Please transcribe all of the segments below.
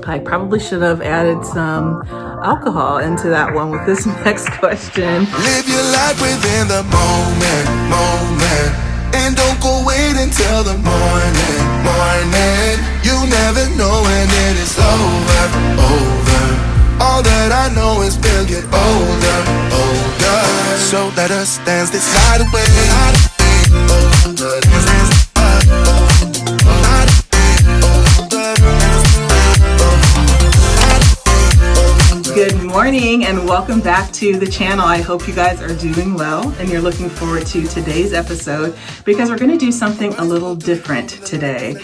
I probably should have added some alcohol into that one with this next question. Live your life within the moment, moment. And don't go wait until the morning, morning. You never know when it is over, over. All that I know is we'll get older, older. So let us dance this night away. Good morning and welcome back to the channel. I hope you guys are doing well and you're looking forward to today's episode because we're going to do something a little different today.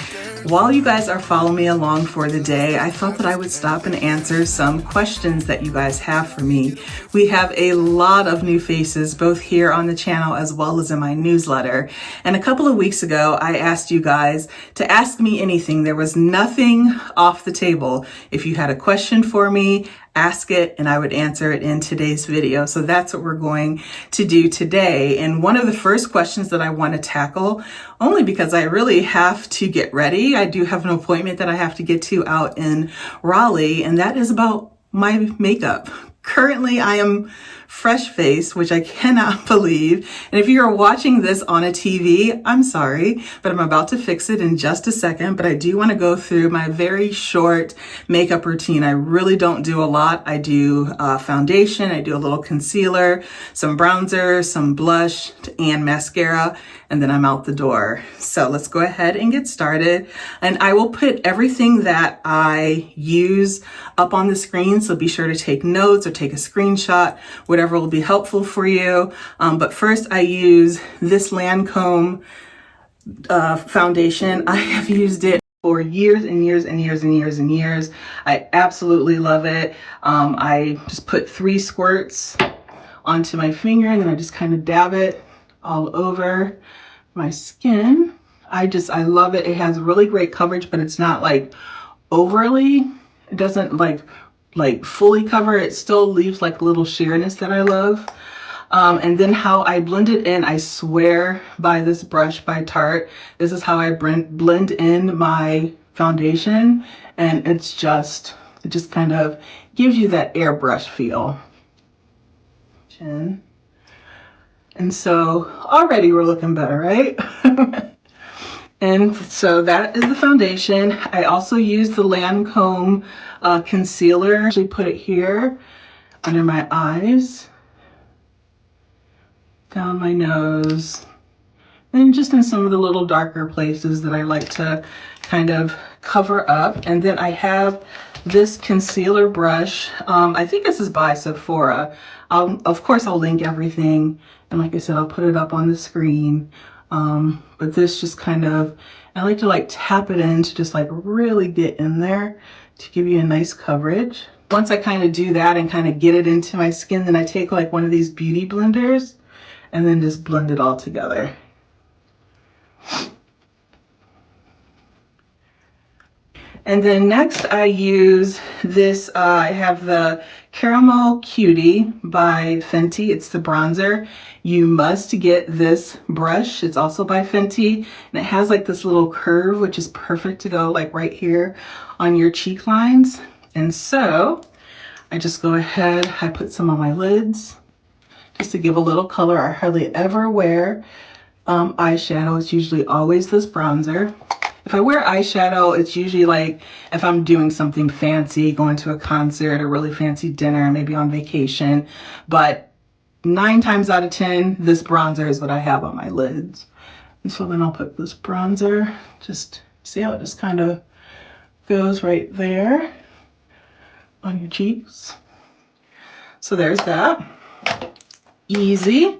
While you guys are following me along for the day, I thought that I would stop and answer some questions that you guys have for me. We have a lot of new faces both here on the channel as well as in my newsletter. And a couple of weeks ago, I asked you guys to ask me anything. There was nothing off the table. If you had a question for me, ask it and I would answer it in today's video. So that's what we're going to do today. And one of the first questions that I want to tackle, only because I really have to get ready. I do have an appointment that I have to get to out in Raleigh, and that is about my makeup. Currently, I am fresh faced, which I cannot believe. And if you're watching this on a TV, I'm sorry, but I'm about to fix it in just a second. But I do want to go through my very short makeup routine. I really don't do a lot. I do foundation, I do a little concealer, some bronzer, some blush, and mascara, and then I'm out the door. So let's go ahead and get started. And I will put everything that I use up on the screen. So be sure to take notes or take a screenshot, whatever will be helpful for you. But first I use this Lancome foundation. I have used it for years and years and years and years and years. I absolutely love it. I just put 3 squirts onto my finger and then I just kind of dab it all over my skin. I love it. It has really great coverage, but it's not like overly, it doesn't like fully cover. It still leaves like a little sheerness that I love. And then how I blend it in, I swear by this brush by Tarte. This is how I blend in my foundation, and it just kind of gives you that airbrush feel. And so already we're looking better, right? And so that is the foundation. I also use the Lancome concealer. I actually put it here under my eyes, down my nose, and just in some of the little darker places that I like to kind of cover up. And then I have this concealer brush. I think this is by Sephora. Of course, I'll link everything. And like I said, I'll put it up on the screen. But this just kind of, I like to tap it in to just really get in there to give you a nice coverage. Once I kind of do that and kind of get it into my skin, then I take one of these beauty blenders and then just blend it all together. And then next I use this, I have the Caramel Cutie by Fenty. It's the bronzer. You must get this brush. It's also by Fenty. And it has this little curve, which is perfect to go right here on your cheek lines. And so I just go ahead, I put some on my lids just to give a little color. I hardly ever wear eyeshadow. It's usually always this bronzer. If I wear eyeshadow, it's usually if I'm doing something fancy, going to a concert, a really fancy dinner, maybe on vacation. But 9 times out of 10, this bronzer is what I have on my lids. And so then I'll put this bronzer, just see how it just kind of goes right there on your cheeks. So there's that. Easy.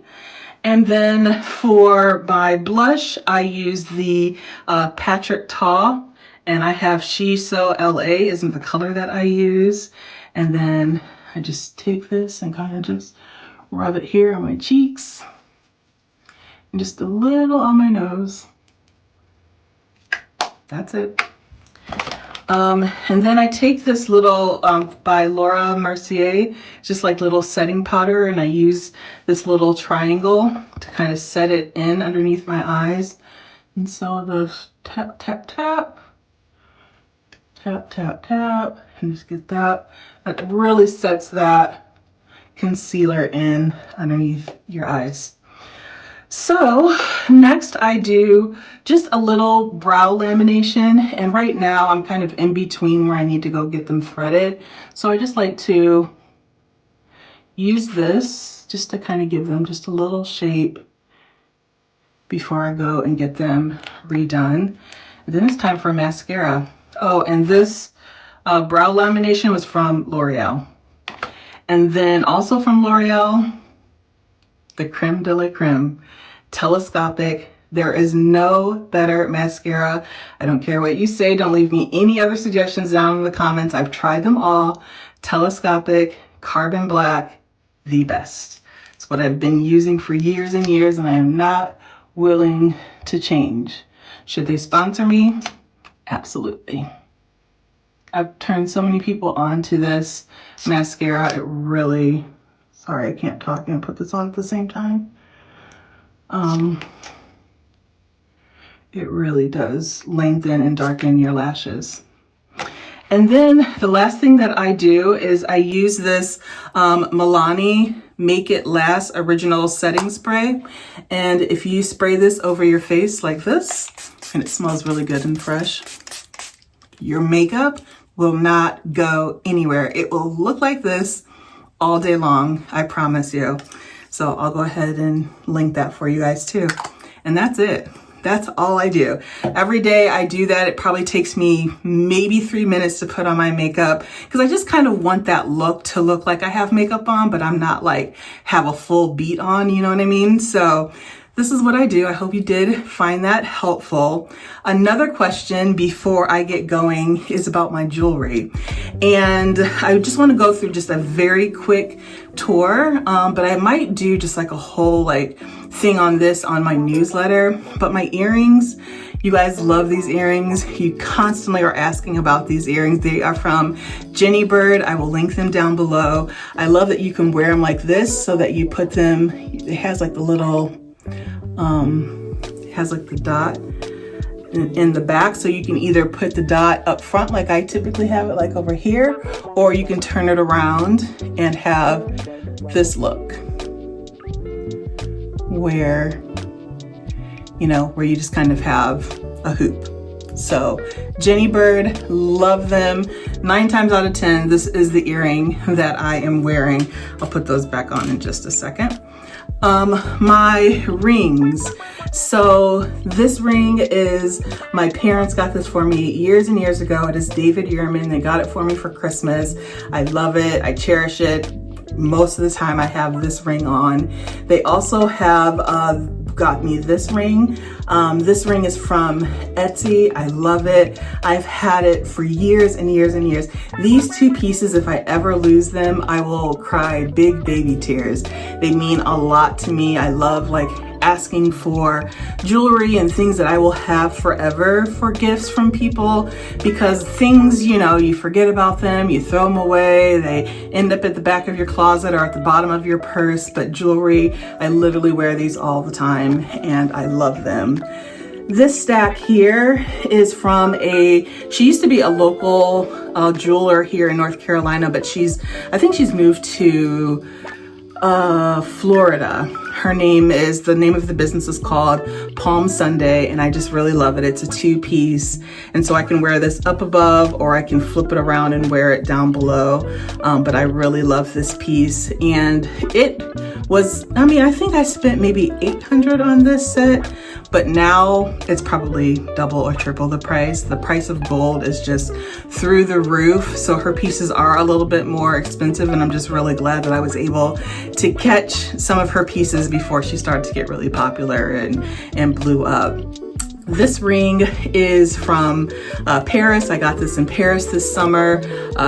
And then for my blush, I use the Patrick Ta, and I have She So LA isn't the color that I use. And then I just take this and kind of just rub it here on my cheeks and just a little on my nose. That's it. And then I take this little by Laura Mercier, just little setting powder, and I use this little triangle to kind of set it in underneath my eyes. And so the tap, tap, tap, Tap, tap, tap, and just get that. That really sets that concealer in underneath your eyes. So next I do just a little brow lamination, and right now I'm kind of in between where I need to go get them threaded. So I just like to use this just to kind of give them just a little shape before I go and get them redone. And then it's time for mascara. Oh, and this brow lamination was from L'Oreal. And then also from L'Oreal, the creme de la creme, telescopic. There is no better mascara. I don't care what you say. Don't leave me any other suggestions down in the comments. I've tried them all. Telescopic, carbon black, the best. It's what I've been using for years and years, and I am not willing to change. Should they sponsor me? Absolutely. I've turned so many people on to this mascara. It really, sorry, I can't talk and put this on at the same time. It really does lengthen and darken your lashes. And then the last thing that I do is I use this Milani Make It Last Original Setting Spray. And if you spray this over your face like this, and it smells really good and fresh, your makeup will not go anywhere. It will look like this all day long, I promise you. So I'll go ahead and link that for you guys too. And that's it. That's all I do. Every day I do that. It probably takes me maybe 3 minutes to put on my makeup because I just kind of want that look to look like I have makeup on, but I'm not like have a full beat on, you know what I mean? So this is what I do. I hope you did find that helpful. Another question before I get going is about my jewelry. And I just want to go through just a very quick tour, but I might do just like a whole like thing on this on my newsletter. But my earrings, you guys love these earrings. You constantly are asking about these earrings. They are from Jenny Bird. I will link them down below. I love that you can wear them like this so that you put them, it has like the little, it has like the dot in the back, so you can either put the dot up front like I typically have it like over here, or you can turn it around and have this look where, you know, where you just kind of have a hoop. So Jenny Bird, love them. 9 times out of 10, this is the earring that I am wearing. I'll put those back on in just a second. My rings. So this ring is, my parents got this for me years and years ago. It is David Yurman. They got it for me for Christmas. I love it. I cherish it. Most of the time I have this ring on. They also have got me this ring. This ring is from Etsy. I love it. I've had it for years and years and years. These 2 pieces, if I ever lose them, I will cry big baby tears. They mean a lot to me. I love like asking for jewelry and things that I will have forever for gifts from people, because things, you know, you forget about them, you throw them away, they end up at the back of your closet or at the bottom of your purse. But jewelry, I literally wear these all the time and I love them. This stack here is from she used to be a local jeweler here in North Carolina, but I think she's moved to Florida. The name of the business is called Palm Sunday, and I just really love it. It's a 2-piece, and so I can wear this up above or I can flip it around and wear it down below. But I really love this piece, and it was, I mean, I think I spent maybe $800 on this set, but now it's probably double or triple the price. The price of gold is just through the roof, so her pieces are a little bit more expensive, and I'm just really glad that I was able to catch some of her pieces before she started to get really popular and blew up. This ring is from Paris. I got this in Paris this summer,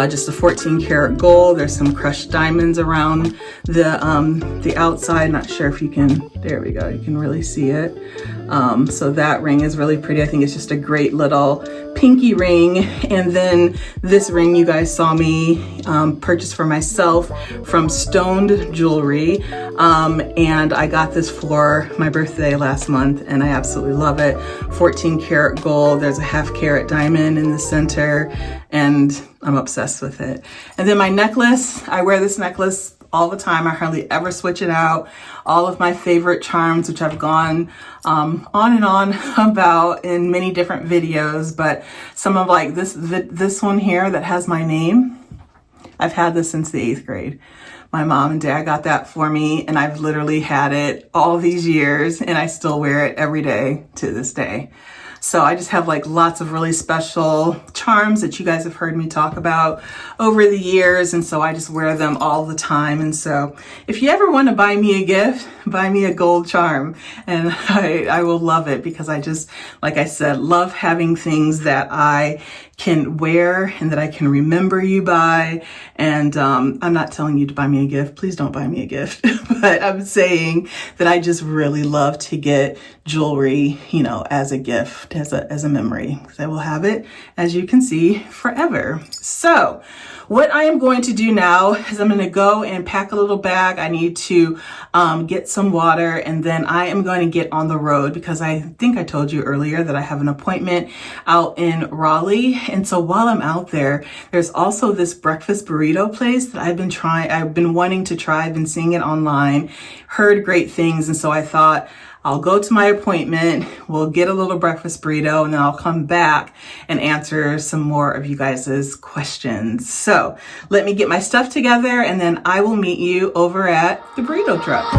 just a 14 karat gold. There's some crushed diamonds around the outside. Not sure if you can, there we go, you can really see it. So that ring is really pretty. I think it's just a great little pinky ring. And then this ring you guys saw me purchase for myself from Stoned Jewelry. And I got this for my birthday last month and I absolutely love it. 14 karat gold. There's a 1/2 carat diamond in the center and I'm obsessed with it. And then my necklace, I wear this necklace all the time. I hardly ever switch it out. All of my favorite charms, which I've gone on and on about in many different videos, but some of like this one here that has my name, I've had this since the 8th grade. My mom and dad got that for me and I've literally had it all these years and I still wear it every day to this day. So I just have like lots of really special charms that you guys have heard me talk about over the years. And so I just wear them all the time. And so if you ever want to buy me a gift, buy me a gold charm and I will love it because I just, like I said, love having things that I can wear and that I can remember you by. And I'm not telling you to buy me a gift. Please don't buy me a gift. But I'm saying that I just really love to get jewelry, you know, as a gift, as a memory, because I will have it, as you can see, forever. So what I am going to do now is I'm going to go and pack a little bag. I need to get some water and then I am going to get on the road because I think I told you earlier that I have an appointment out in Raleigh. And so while I'm out there, there's also this breakfast burrito place that I've been wanting to try. I've been seeing it online, heard great things. And so I thought, I'll go to my appointment, we'll get a little breakfast burrito, and then I'll come back and answer some more of you guys' questions. So let me get my stuff together and then I will meet you over at the burrito truck.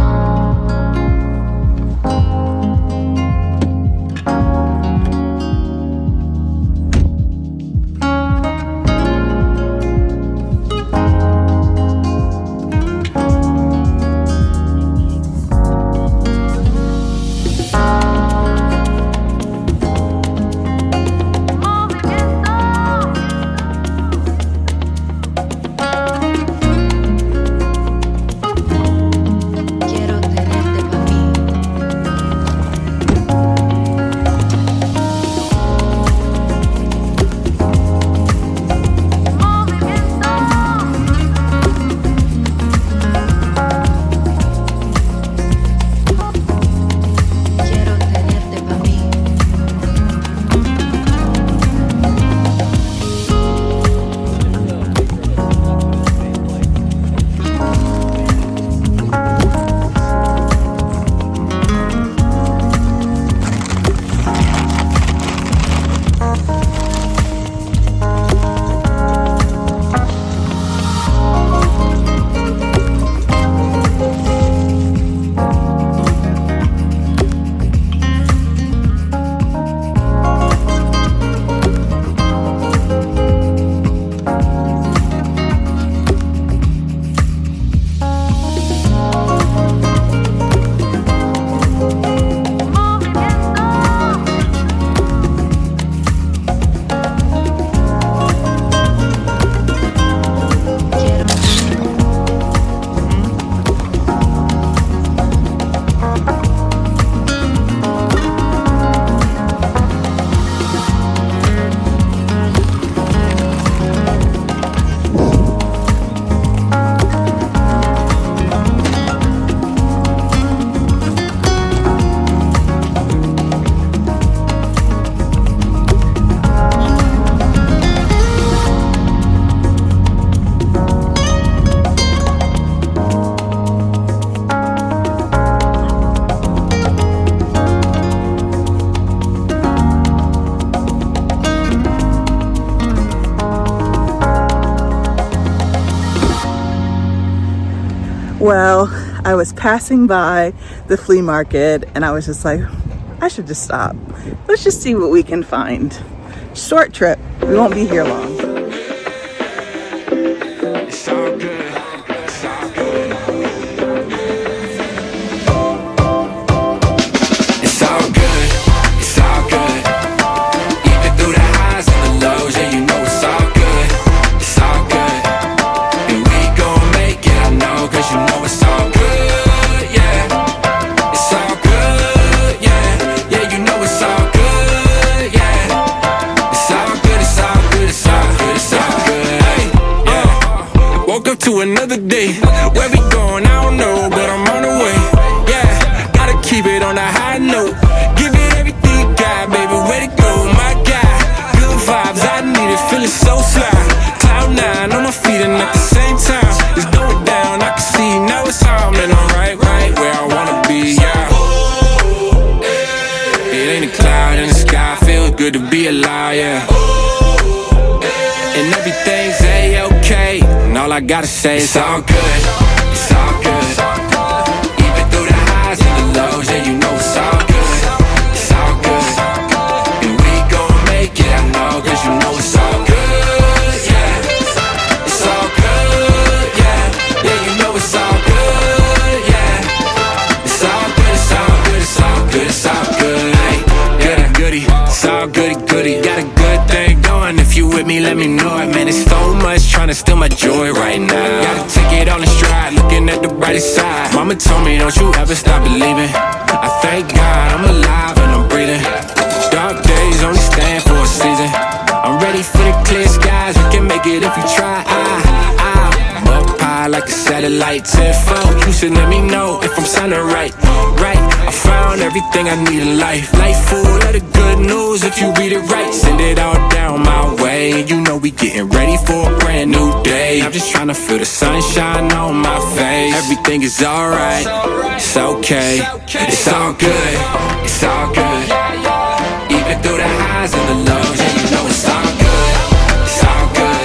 Well, I was passing by the flea market and I was just like, I should just stop. Let's just see what we can find. Short trip. We won't be here long. It's all good. It's all good. It's all good. It's all good. Even through the highs and the lows, yeah, you know it's all good. It's all good. And we gon' make it, I know, cause you know it's all good, yeah. It's all good, yeah. Yeah, woke up to another day. Where we going, I don't know, but I'm on the way. Yeah, gotta keep it on a high note. Give it everything you got, baby, way to go, my God. Good vibes, I need it, feeling so fly. Cloud nine on my feet and at the same time it's going down, I can see now it's time. And I'm right where I wanna be, yeah. It ain't a cloud in the sky, feels good to be alive, yeah. And everything's A-okay, and all I gotta say is it's all good, it's all good. Even through the highs and the lows, yeah, you know it's all good, it's all good. And we gon' make it, I know, cause you know it's all good, yeah. It's all good, yeah, yeah, you know it's all good, yeah. It's all good, it's all good, it's all good, it's all good. Hey, goody, goody, it's all goody, goody. Got a good thing going, if you with me, let me know it. Man, it's so much trying to steal my joy right now. Gotta take it on the stride, looking at the brighter side. Mama told me, don't you ever stop believing. I thank God I'm alive and I'm breathing. Dark days only stand for a season. I'm ready for the clear skies, we can make it if you try. I'm up high like a satellite, tenfold. You should let me know if I'm sounding right. Right, I found everything I need in life. Life full of the good news if you read it right. Send it all down my way. You know we getting ready for a brand new day. I'm just trying to feel the sunshine on my face. Everything is alright, it's okay. It's all good, it's all good. Even through the highs and the lows, yeah, you know it's all good, it's all good.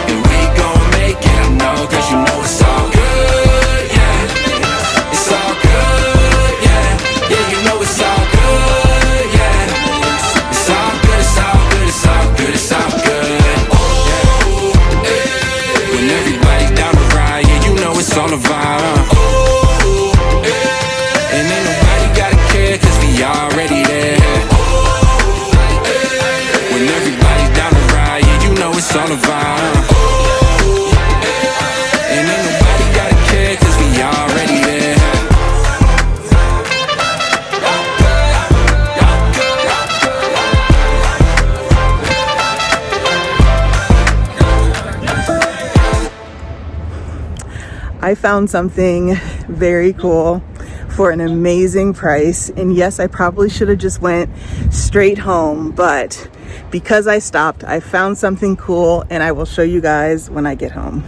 And we gon' make it, I know, cause you know it's all good, yeah. It's all good, yeah, yeah, you know it's all good, yeah. It's all good, it's all good, it's all good, it's all good, yeah. When everybody's down the ride, yeah, you know it's all a vibe, and ain't nobody gotta care, cause we already there. When everybody's down the ride, yeah, you know it's all a vibe, and ain't nobody gotta care, cause we already there. I found something very cool for an amazing price, and yes, I probably should have just went straight home, but because I stopped, I found something cool and I will show you guys when I get home.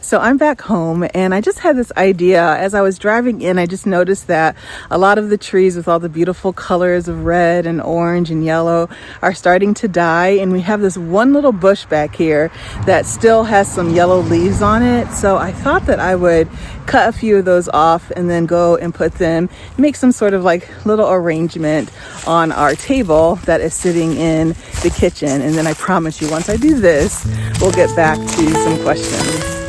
So I'm back home and I just had this idea. As I was driving in, I just noticed that a lot of the trees with all the beautiful colors of red and orange and yellow are starting to die, and we have this one little bush back here that still has some yellow leaves on it. So I thought that I would cut a few of those off and then go and put them, make some sort of like little arrangement on our table that is sitting in the kitchen. And then I promise you, once I do this, we'll get back to some questions.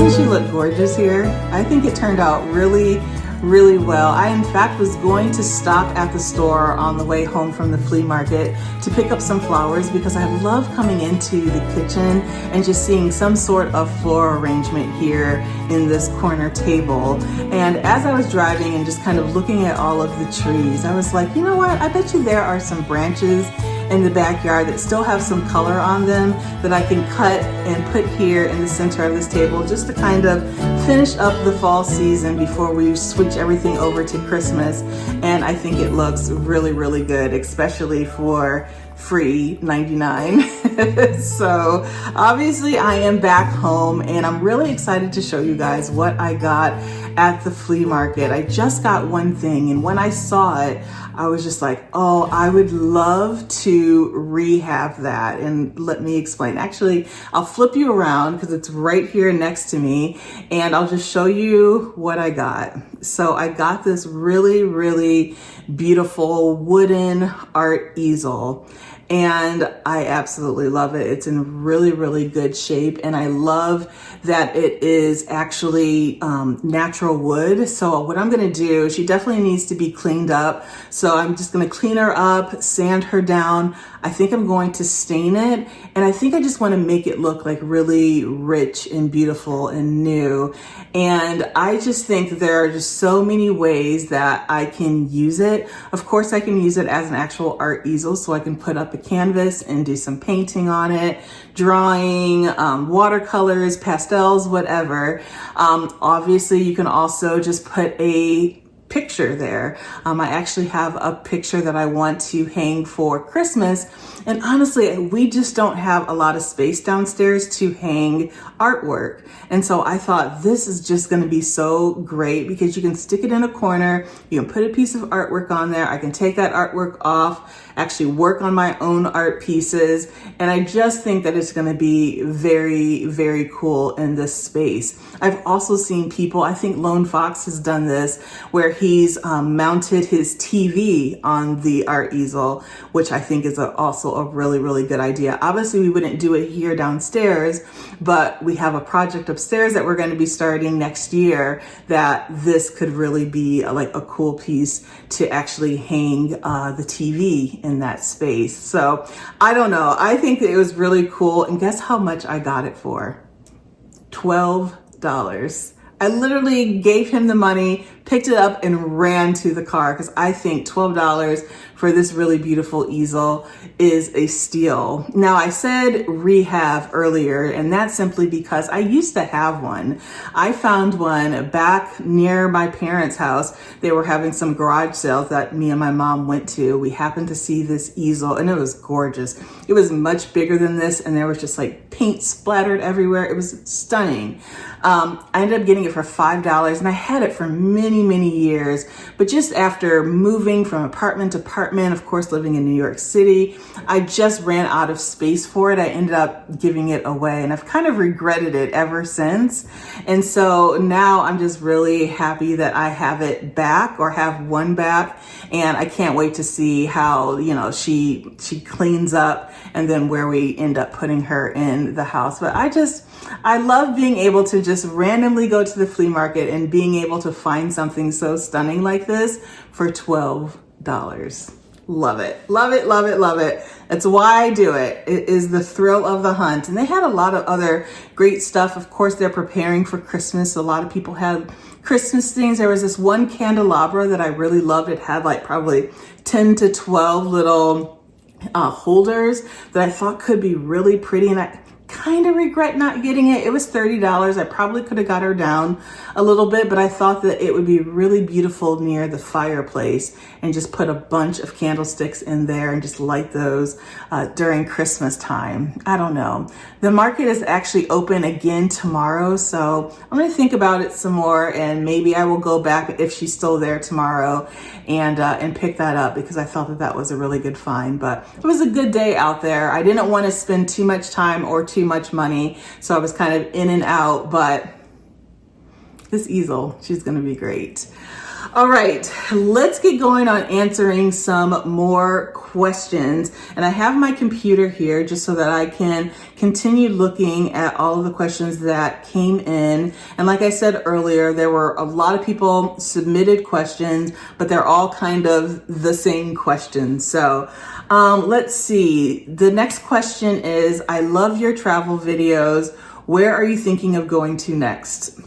Doesn't she look gorgeous here? I think it turned out really, really well. I in fact was going to stop at the store on the way home from the flea market to pick up some flowers because I love coming into the kitchen and just seeing some sort of floral arrangement here in this corner table. And as I was driving and just kind of looking at all of the trees, I was like, you know what? I bet you there are some branches in the backyard that still have some color on them that I can cut and put here in the center of this table just to kind of finish up the fall season before we switch everything over to Christmas. And I think it looks really, really good, especially for free 99. So obviously I am back home and I'm really excited to show you guys what I got at the flea market. I just got one thing, and when I saw it, I was just like, oh, I would love to rehab that. And let me explain. Actually, I'll flip you around because it's right here next to me, and I'll just show you what I got. So I got this really, really beautiful wooden art easel, and I absolutely love it. It's in really, really good shape, and I love that it is actually natural wood. So what I'm gonna do, she definitely needs to be cleaned up. So I'm just gonna clean her up, sand her down. I think I'm going to stain it, and I think I just wanna make it look like really rich and beautiful and new. And I just think that there are just so many ways that I can use it. Of course, I can use it as an actual art easel, so I can put up a canvas and do some painting on it, drawing, watercolors, pastels, whatever. Obviously, you can also just put a picture there. I actually have a picture that I want to hang for Christmas, and honestly, we just don't have a lot of space downstairs to hang artwork. And so I thought this is just going to be so great because you can stick it in a corner, you can put a piece of artwork on there, I can take that artwork off, actually work on my own art pieces, and I just think that it's going to be very, very cool in this space. I've also seen people, I think Lone Fox has done this, where he's mounted his TV on the art easel, which I think is also a really, really good idea. Obviously, we wouldn't do it here downstairs, but we have a project upstairs that we're going to be starting next year that this could really be like a cool piece to actually hang the TV in that space. So I don't know. I think that it was really cool. And guess how much I got it for? $12. I literally gave him the money, picked it up, and ran to the car because I think $12 for this really beautiful easel is a steal. Now, I said rehab earlier, and that's simply because I used to have one. I found one back near my parents' house. They were having some garage sales that me and my mom went to. We happened to see this easel, and it was gorgeous. It was much bigger than this, and there was just like paint splattered everywhere. It was stunning. I ended up getting it for $5, and I had it for many, many years. But just after moving from apartment to apartment, of course, living in New York City, I just ran out of space for it. I ended up giving it away, and I've kind of regretted it ever since. And so now I'm just really happy that I have it back, or have one back, and I can't wait to see how, you know, she cleans up and then where we end up putting her in the house. But I love being able to just randomly go to the flea market and being able to find something so stunning like this for $12. Love it, love it, love it, love it. That's why I do it. It is the thrill of the hunt. And they had a lot of other great stuff. Of course, they're preparing for Christmas. A lot of people had Christmas things. There was this one candelabra that I really loved. It had like probably 10 to 12 little holders that I thought could be really pretty. And I kind of regret not getting it. It was $30. I probably could have got her down a little bit, but I thought that it would be really beautiful near the fireplace and just put a bunch of candlesticks in there and just light those during Christmas time. I don't know. The market is actually open again tomorrow, so I'm going to think about it some more, and maybe I will go back if she's still there tomorrow and pick that up, because I thought that that was a really good find. But it was a good day out there. I didn't want to spend too much time or too much money, so I was kind of in and out, but this easel, she's going to be great. All right, let's get going on answering some more questions. And I have my computer here just so that I can continue looking at all of the questions that came in. And like I said earlier, there were a lot of people submitted questions, but they're all kind of the same questions. So let's see. The next question is, I love your travel videos. Where are you thinking of going to next?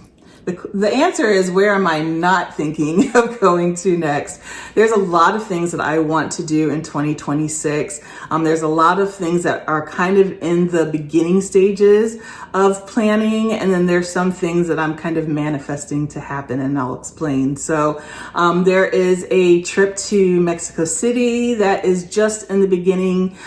The answer is, where am I not thinking of going to next? There's a lot of things that I want to do in 2026. There's a lot of things that are kind of in the beginning stages of planning. And then there's some things that I'm kind of manifesting to happen, and I'll explain. So there is a trip to Mexico City that is just in the beginning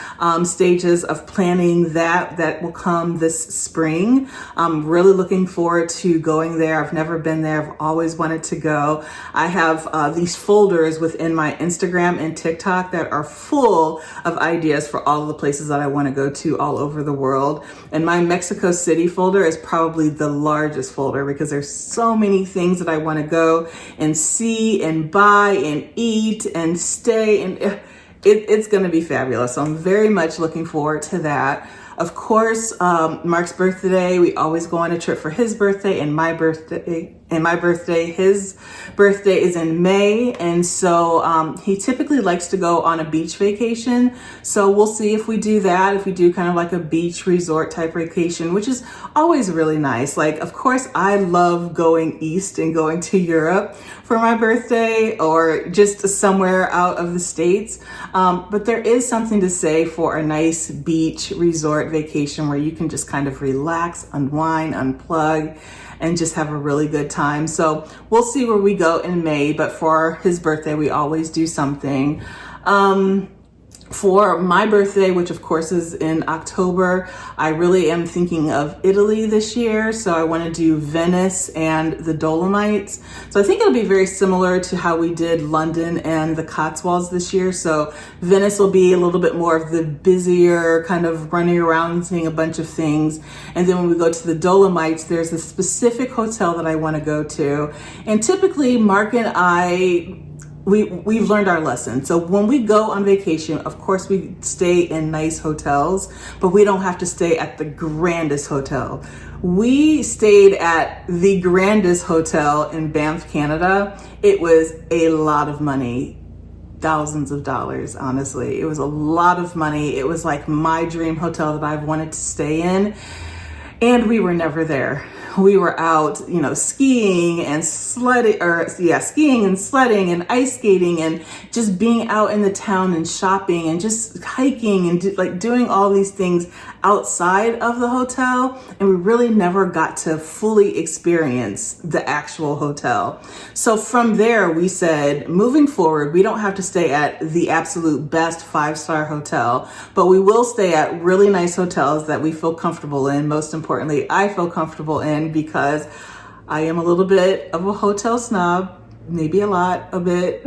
stages of planning that will come this spring. I'm really looking forward to going there. I've never been there. I've always wanted to go. I have these folders within my Instagram and TikTok that are full of ideas for all of the places that I want to go to all over the world. And my Mexico City folder is probably the largest folder because there's so many things that I want to go and see and buy and eat and stay. And it's going to be fabulous. So I'm very much looking forward to that. Of course, Mark's birthday, we always go on a trip for his birthday and my birthday. His birthday is in May. And so he typically likes to go on a beach vacation. So we'll see if we do that, if we do kind of like a beach resort type vacation, which is always really nice. Like, of course, I love going east and going to Europe for my birthday or just somewhere out of the States. But there is something to say for a nice beach resort vacation where you can just kind of relax, unwind, unplug, and just have a really good time. So we'll see where we go in May, but for his birthday, we always do something. For my birthday, which of course is in October, I really am thinking of Italy this year. So I want to do Venice and the Dolomites. So I think it'll be very similar to how we did London and the Cotswolds this year. So Venice will be a little bit more of the busier kind of running around and seeing a bunch of things. And then when we go to the Dolomites, there's a specific hotel that I want to go to. And typically Mark and I, we've learned our lesson. So when we go on vacation, of course we stay in nice hotels, but we don't have to stay at the grandest hotel. We stayed at the grandest hotel in Banff, Canada. It was a lot of money. Thousands of dollars, honestly. It was a lot of money. It was like my dream hotel that I've wanted to stay in. And we were never there. We were out, skiing and sledding, skiing and sledding and ice skating and just being out in the town and shopping and just hiking and doing all these things outside of the hotel. And we really never got to fully experience the actual hotel. So from there, we said, moving forward, we don't have to stay at the absolute best 5-star hotel, but we will stay at really nice hotels that we feel comfortable in. Most importantly, I feel comfortable in, because I am a little bit of a hotel snob, maybe a bit,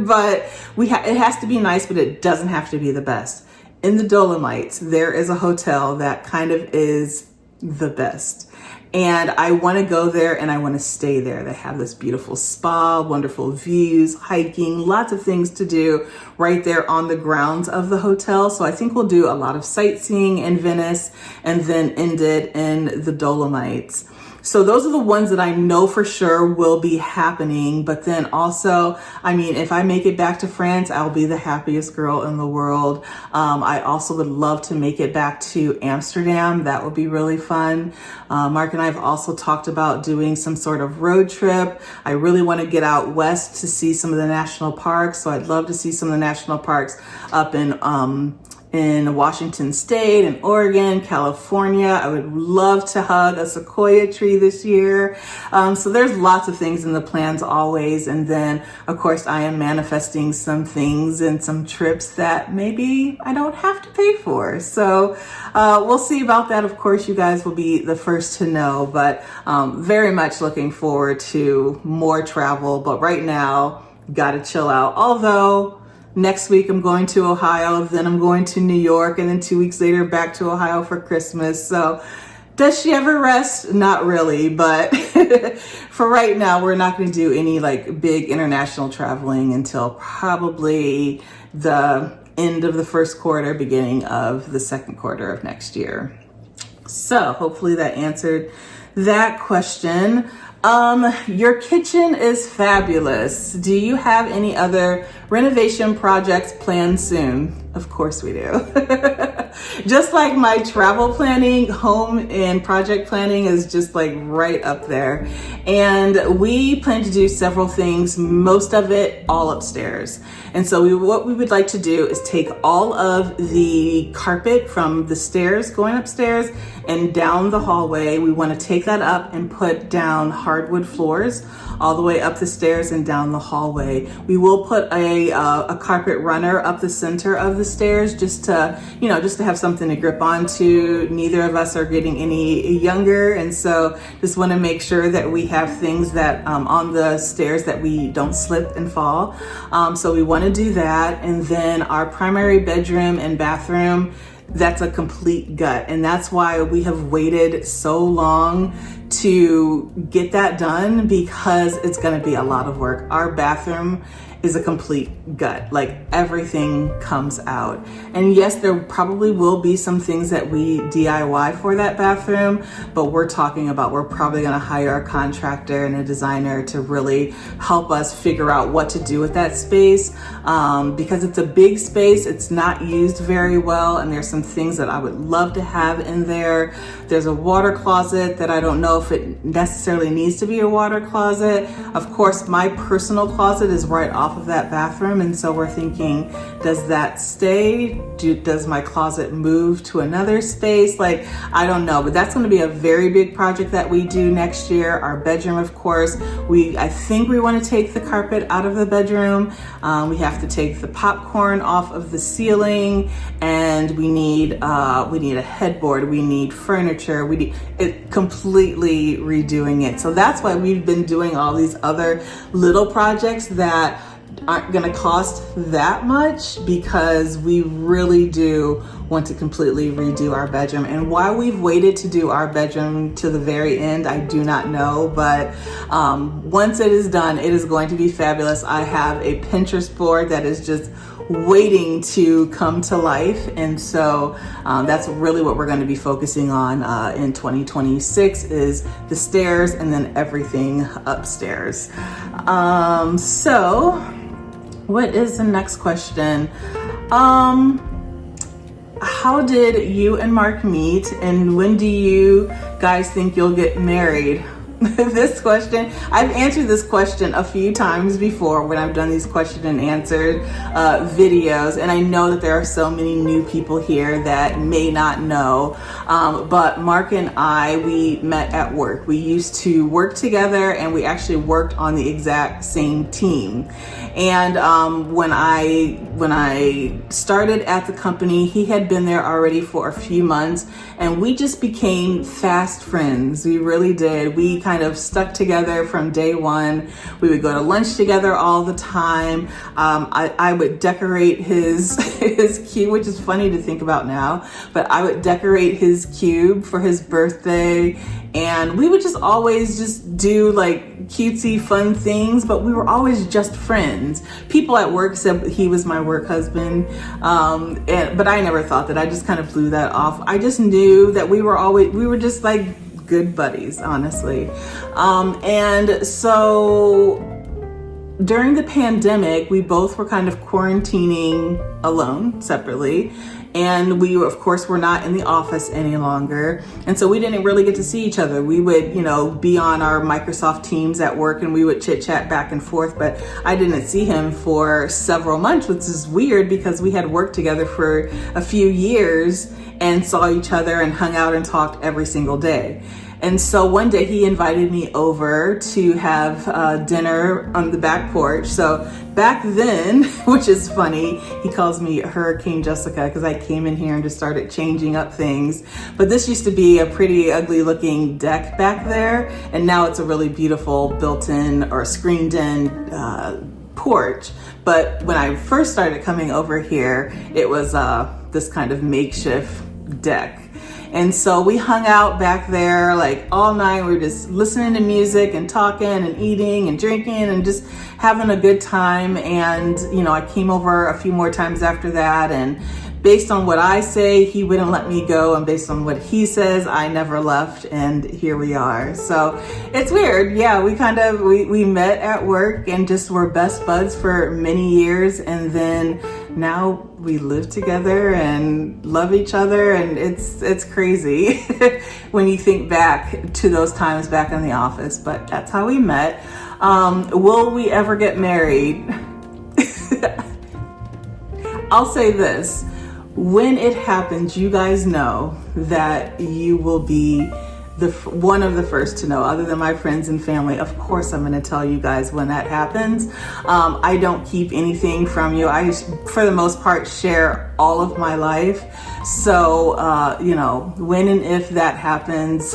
but it has to be nice, but it doesn't have to be the best. In the Dolomites, there is a hotel that kind of is the best. And I want to go there and I want to stay there. They have this beautiful spa, wonderful views, hiking, lots of things to do right there on the grounds of the hotel. So I think we'll do a lot of sightseeing in Venice and then end it in the Dolomites. So those are the ones that I know for sure will be happening. But then also, if I make it back to France, I'll be the happiest girl in the world. I also would love to make it back to Amsterdam. That would be really fun. Mark and I have also talked about doing some sort of road trip. I really want to get out west to see some of the national parks. So I'd love to see some of the national parks up in Washington State and Oregon, California. I would love to hug a sequoia tree this year. So there's lots of things in the plans always. And then, of course, I am manifesting some things and some trips that maybe I don't have to pay for. So we'll see about that. Of course, you guys will be the first to know, but very much looking forward to more travel. But right now, gotta chill out. Although, next week, I'm going to Ohio, then I'm going to New York, and then 2 weeks later, back to Ohio for Christmas. So Does she ever rest? Not really, but for right now, we're not going to do any like big international traveling until probably the end of the first quarter, beginning of the second quarter of next year. So hopefully that answered that question. Your kitchen is fabulous. Do you have any other renovation projects planned soon? Of course we do. Just like my travel planning, home and project planning is just like right up there. And we plan to do several things, most of it all upstairs. And so what we would like to do is take all of the carpet from the stairs going upstairs and down the hallway. We want to take that up and put down hardwood floors all the way up the stairs and down the hallway. We will put a carpet runner up the center of the stairs just to have something to grip onto. Neither of us are getting any younger, and so just want to make sure that we have things that on the stairs that we don't slip and fall. So we want to do that. And then our primary bedroom and bathroom, that's a complete gut. And that's why we have waited so long to get that done, because it's going to be a lot of work. Our bathroom is a complete gut, like everything comes out. And yes, there probably will be some things that we DIY for that bathroom, but we're probably gonna hire a contractor and a designer to really help us figure out what to do with that space, because it's a big space, it's not used very well, and there's some things that I would love to have in there. There's a water closet that I don't know if it necessarily needs to be a water closet. Of course, my personal closet is right off of that bathroom, and so we're thinking, does that stay? Does my closet move to another space? Like, I don't know, but that's going to be a very big project that we do next year. Our bedroom, of course, I think we want to take the carpet out of the bedroom. We have to take the popcorn off of the ceiling, and we need a headboard. We need furniture. We need it completely redoing it. So that's why we've been doing all these other little projects that aren't going to cost that much, because we really do want to completely redo our bedroom. And why we've waited to do our bedroom to the very end, I do not know, but once it is done, it is going to be fabulous. I have a Pinterest board that is just waiting to come to life, and so that's really what we're going to be focusing on in 2026 is the stairs and then everything upstairs. So what is the next question? How did you and Mark meet, and when do you guys think you'll get married? This question, I've answered this question a few times before when I've done these question and answer videos, and I know that there are so many new people here that may not know, but Mark and we met at work. We used to work together, and we actually worked on the exact same team. And when I started at the company, he had been there already for a few months, and we just became fast friends. We really did. We kind of stuck together from day one. We would go to lunch together all the time. I would decorate his cube, which is funny to think about now, but I would decorate his cube for his birthday, and we would just always just do like cutesy fun things, but we were always just friends. People at work said he was my work husband, but I never thought that. I just kind of blew that off. I just knew that we were just like good buddies, honestly. And so during the pandemic, we both were kind of quarantining alone, separately. And we, of course, were not in the office any longer. And so we didn't really get to see each other. We would, be on our Microsoft Teams at work, and we would chit chat back and forth. But I didn't see him for several months, which is weird because we had worked together for a few years and saw each other and hung out and talked every single day. And so one day he invited me over to have dinner on the back porch. So back then, which is funny, he calls me Hurricane Jessica because I came in here and just started changing up things. But this used to be a pretty ugly looking deck back there. And now it's a really beautiful built-in or screened-in porch. But when I first started coming over here, it was this kind of makeshift deck. And so we hung out back there like all night. We were just listening to music and talking and eating and drinking and just having a good time. And, you know, I came over a few more times after that, and based on what I say, he wouldn't let me go, and based on what he says, I never left, and here we are. So it's weird. Yeah, we met at work and just were best buds for many years, and then now we live together and love each other, and it's crazy when you think back to those times back in the office, but that's how we met. Will we ever get married? I'll say this. When it happens, you guys know that you will be one of the first to know, other than my friends and family. Of course, I'm going to tell you guys when that happens. I don't keep anything from you. I, for the most part, share all of my life. So, you know, when and if that happens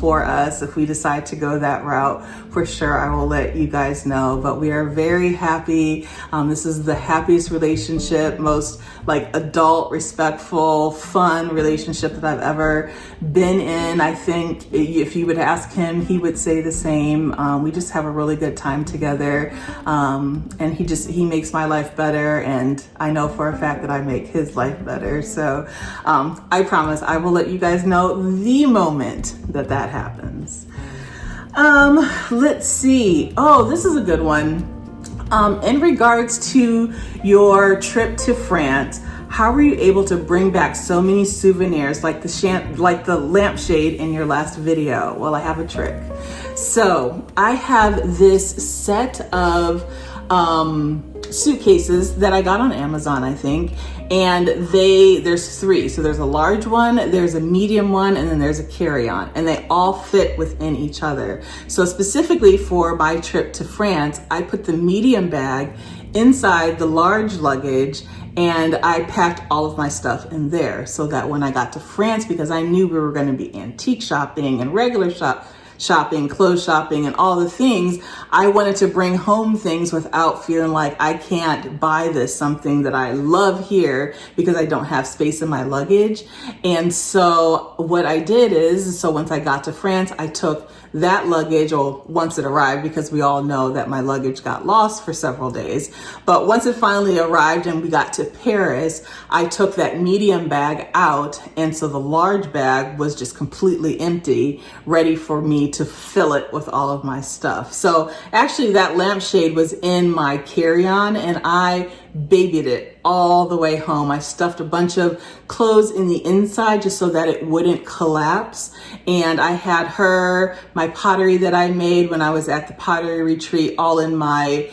for us, if we decide to go that route, for sure, I will let you guys know. But we are very happy. This is the happiest relationship, most like adult, respectful, fun relationship that I've ever been in. I think if you would ask him, he would say the same. We just have a really good time together. And he makes my life better. And I know for a fact that I make his life better. So I promise I will let you guys know the moment that happens. Let's see. Oh, this is a good one. In regards to your trip to France, how were you able to bring back so many souvenirs like the lampshade in your last video? Well, I have a trick. So I have this set of suitcases that I got on Amazon, I think, and there's three. So there's a large one, there's a medium one, and then there's a carry-on, and they all fit within each other. So specifically for my trip to France, I put the medium bag inside the large luggage, and I packed all of my stuff in there so that when I got to France, because I knew we were going to be antique shopping and regular shopping, clothes shopping, and all the things, I wanted to bring home things without feeling like I can't buy this, something that I love here, because I don't have space in my luggage. And so what I did is, once I got to France, I took that luggage, or once it arrived, because we all know that my luggage got lost for several days. But once it finally arrived and we got to Paris, I took that medium bag out. And so the large bag was just completely empty, ready for me to fill it with all of my stuff. So actually that lampshade was in my carry-on, and I babied it all the way home. I stuffed a bunch of clothes in the inside just so that it wouldn't collapse. And I had my pottery that I made when I was at the pottery retreat, all in my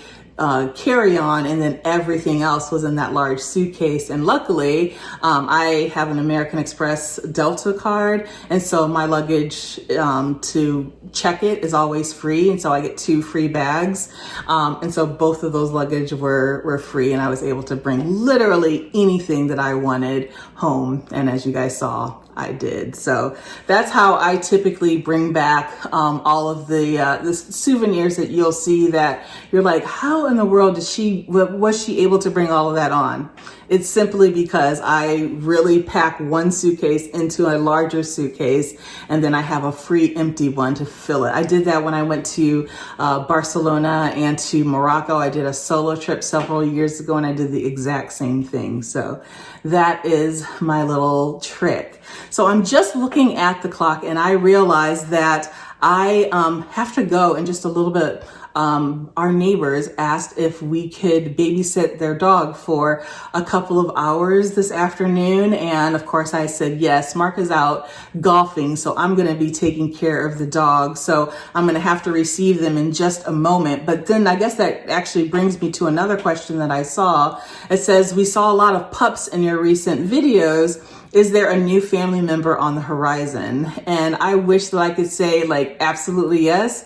carry-on, and then everything else was in that large suitcase. And luckily, I have an American Express Delta card, and so my luggage to check it is always free, and so I get 2 free bags. And so both of those luggage were free, and I was able to bring literally anything that I wanted home. And as you guys saw, I did. So that's how I typically bring back all of the souvenirs that you'll see that you're like, how in the world was she able to bring all of that on? It's simply because I really pack one suitcase into a larger suitcase, and then I have a free empty one to fill it. I did that when I went to Barcelona and to Morocco. I did a solo trip several years ago, and I did the exact same thing. So that is my little trick. So I'm just looking at the clock, and I realized that I have to go in just a little bit. Our neighbors asked if we could babysit their dog for a couple of hours this afternoon. And of course I said yes. Mark is out golfing, so I'm going to be taking care of the dog. So I'm going to have to receive them in just a moment. But then I guess that actually brings me to another question that I saw. It says, we saw a lot of pups in your recent videos. Is there a new family member on the horizon? And I wish that I could say like absolutely yes.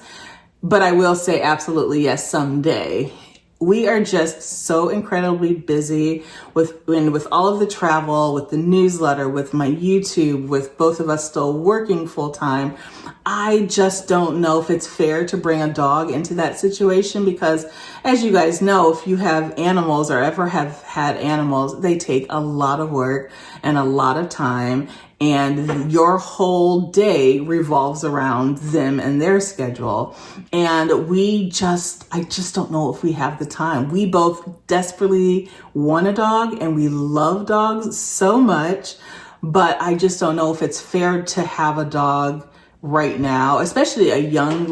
But I will say absolutely yes someday. We are just so incredibly busy with all of the travel, with the newsletter, with my YouTube, with both of us still working full time. I just don't know if it's fair to bring a dog into that situation because, as you guys know, if you have animals or ever have had animals, they take a lot of work and a lot of time, and your whole day revolves around them and their schedule. And I just don't know if we have the time. We both desperately want a dog and we love dogs so much, but I just don't know if it's fair to have a dog right now, especially a young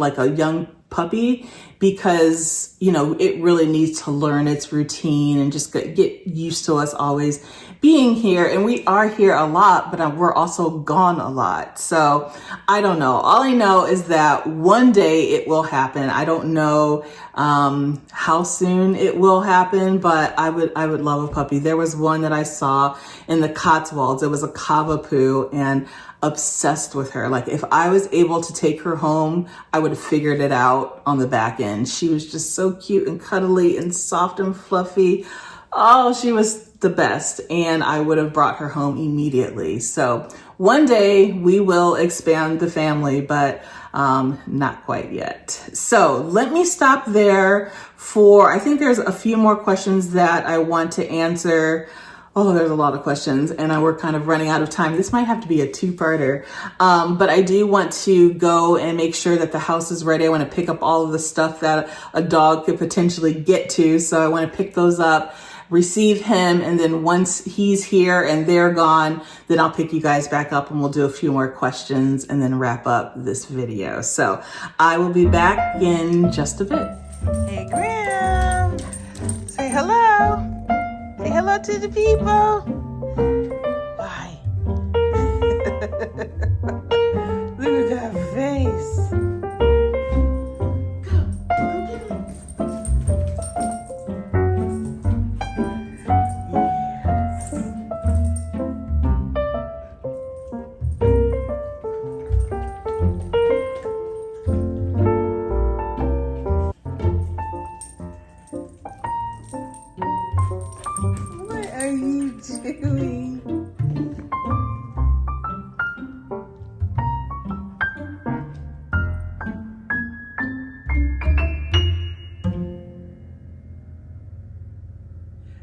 puppy, because, you know, it really needs to learn its routine and just get used to us always being here. And we are here a lot, but we're also gone a lot. So I don't know. All I know is that one day it will happen. I don't know how soon it will happen, but I would love a puppy. There was one that I saw in the Cotswolds. It was a Cavapoo, and obsessed with her. Like, if I was able to take her home, I would have figured it out on the back end. She was just so cute and cuddly and soft and fluffy. Oh, she was the best. And I would have brought her home immediately. So one day we will expand the family, but not quite yet. So let me stop there I think there's a few more questions that I want to answer. Oh, there's a lot of questions and we're kind of running out of time. This might have to be a two-parter, but I do want to go and make sure that the house is ready. I want to pick up all of the stuff that a dog could potentially get to. So I want to pick those up, receive him, and then once he's here and they're gone, then I'll pick you guys back up and we'll do a few more questions and then wrap up this video. So I will be back in just a bit. Hey, Graham, say hello. Say hello to the people. Bye. Look at that face. Go get it. What are you doing?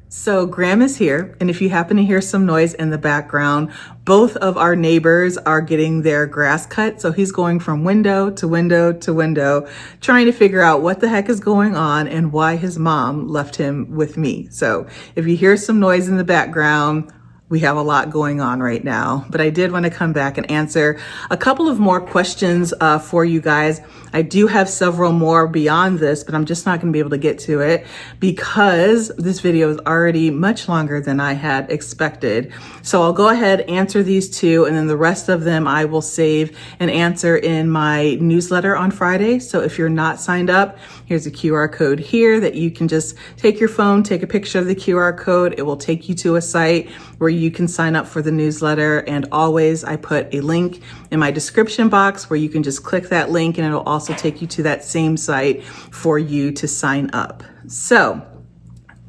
So Graham is here, and if you happen to hear some noise in the background, both of our neighbors are getting their grass cut. So he's going from window to window to window, trying to figure out what the heck is going on and why his mom left him with me. So if you hear some noise in the background, we have a lot going on right now, but I did want to come back and answer a couple of more questions for you guys. I do have several more beyond this, but I'm just not going to be able to get to it because this video is already much longer than I had expected. So I'll go ahead, answer these two, and then the rest of them I will save and answer in my newsletter on Friday. So if you're not signed up, here's a QR code here that you can just take your phone, take a picture of the QR code. It will take you to a site where you can sign up for the newsletter. And always I put a link in my description box where you can just click that link and it'll also take you to that same site for you to sign up. So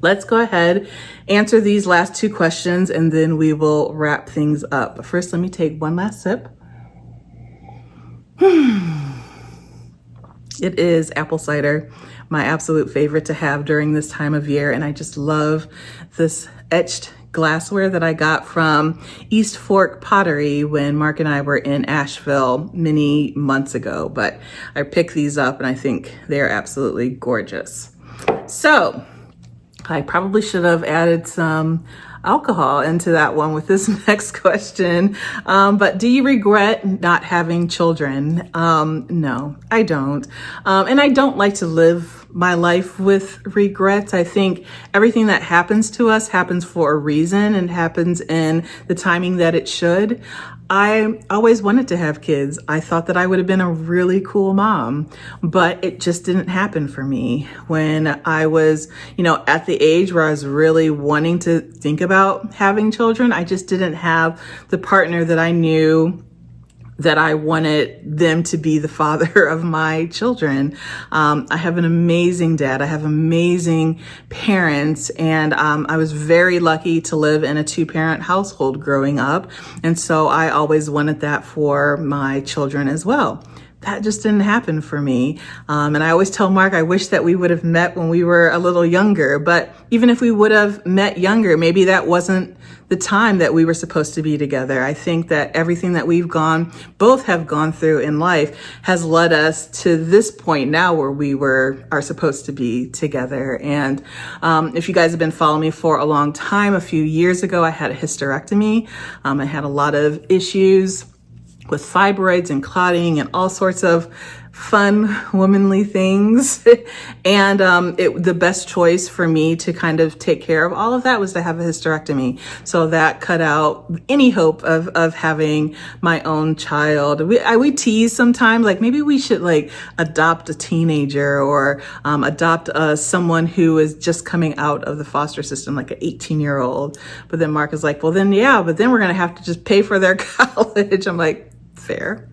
let's go ahead, answer these last two questions, and then we will wrap things up. But first, let me take one last sip. It is apple cider, my absolute favorite to have during this time of year. And I just love this etched glassware that I got from East Fork Pottery when Mark and I were in Asheville many months ago. But I picked these up and I think they're absolutely gorgeous. So I probably should have added some alcohol into that one with this next question. But do you regret not having children? No, I don't. And I don't like to live my life with regrets. I think everything that happens to us happens for a reason and happens in the timing that it should. I always wanted to have kids. I thought that I would have been a really cool mom, but it just didn't happen for me. When I was, at the age where I was really wanting to think about having children, I just didn't have the partner that I knew that I wanted them to be the father of my children. I have an amazing dad. I have amazing parents, and I was very lucky to live in a two-parent household growing up. And so I always wanted that for my children as well. that just didn't happen for me. And I always tell Mark, I wish that we would have met when we were a little younger, but even if we would have met younger, maybe that wasn't the time that we were supposed to be together. I think that everything that both have gone through in life has led us to this point now where we are supposed to be together. And if you guys have been following me for a long time, a few years ago, I had a hysterectomy. I had a lot of issues with fibroids and clotting and all sorts of fun womanly things. And the best choice for me to kind of take care of all of that was to have a hysterectomy. So that cut out any hope of having my own child. We tease sometimes, like maybe we should like adopt a teenager or adopt someone who is just coming out of the foster system, like an 18-year-old. But then Mark is like, well then, yeah, but then we're going to have to just pay for their college. I'm like, fair.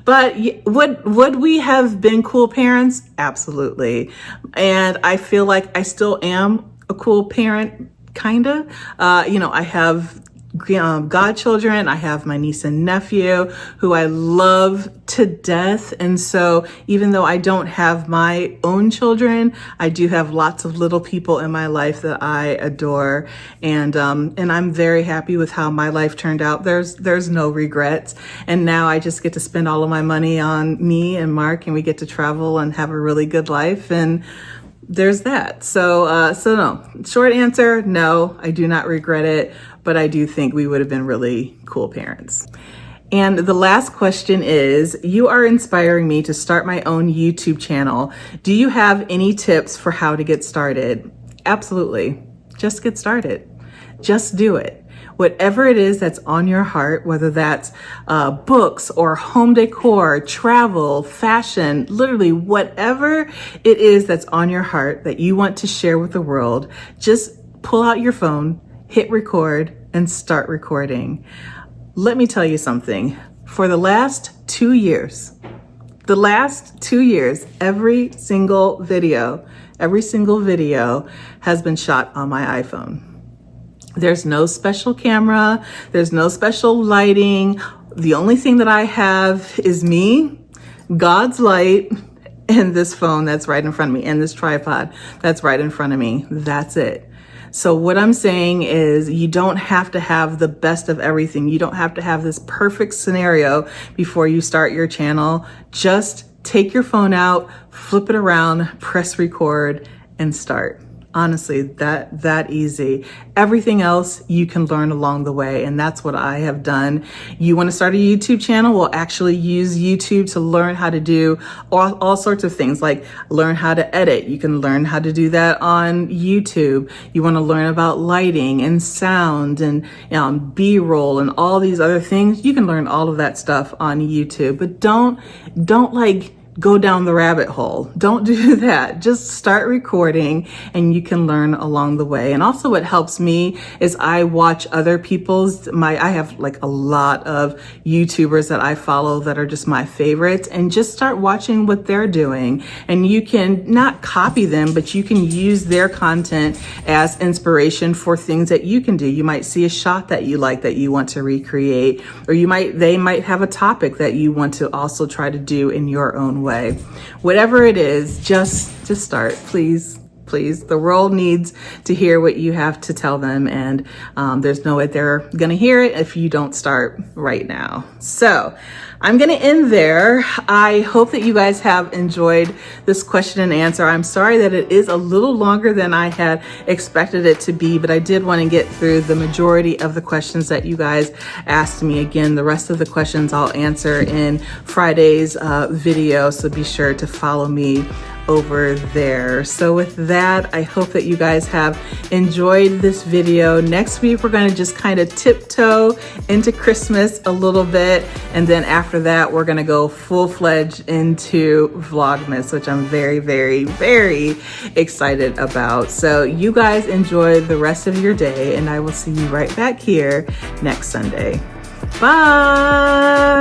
But would we have been cool parents? Absolutely. And I feel like I still am a cool parent, kinda. I have godchildren. I have my niece and nephew who I love to death. And so even though I don't have my own children, I do have lots of little people in my life that I adore. And I'm very happy with how my life turned out. There's no regrets. And now I just get to spend all of my money on me and Mark, and we get to travel and have a really good life. And there's that. So no, short answer, no, I do not regret it, but I do think we would have been really cool parents. And the last question is, you are inspiring me to start my own YouTube channel. Do you have any tips for how to get started? Absolutely. Just get started. Just do it. Whatever it is that's on your heart, whether that's books or home decor, travel, fashion, literally whatever it is that's on your heart that you want to share with the world, just pull out your phone, hit record, and start recording. Let me tell you something. For the last 2 years, every single video has been shot on my iPhone. There's no special camera. There's no special lighting. The only thing that I have is me, God's light, and this phone that's right in front of me, and this tripod that's right in front of me. That's it. So what I'm saying is you don't have to have the best of everything. You don't have to have this perfect scenario before you start your channel. Just take your phone out, flip it around, press record, and start. Honestly, that easy. Everything else you can learn along the way, and that's what I have done. You want to start a YouTube channel? Well, actually use YouTube to learn how to do all sorts of things, like learn how to edit. You can learn how to do that on YouTube. You want to learn about lighting and sound and B-roll and all these other things. You can learn all of that stuff on YouTube, but don't like go down the rabbit hole. Don't do that. Just start recording and you can learn along the way. And also what helps me is I watch other people's, I have like a lot of YouTubers that I follow that are just my favorites, and just start watching what they're doing. And you can not copy them, but you can use their content as inspiration for things that you can do. You might see a shot that you like that you want to recreate, or they might have a topic that you want to also try to do in your own way. Whatever it is, just start, please. The world needs to hear what you have to tell them, and there's no way they're gonna hear it if you don't start right now. So I'm gonna end there. I hope that you guys have enjoyed this question and answer. I'm sorry that it is a little longer than I had expected it to be, but I did want to get through the majority of the questions that you guys asked me. Again, the rest of the questions I'll answer in Friday's video, so be sure to follow me over there. So with that, I hope that you guys have enjoyed this video. Next week, we're going to just kind of tiptoe into Christmas a little bit. And then after that, we're going to go full-fledged into Vlogmas, which I'm very, very, very excited about. So you guys enjoy the rest of your day, and I will see you right back here next Sunday. Bye.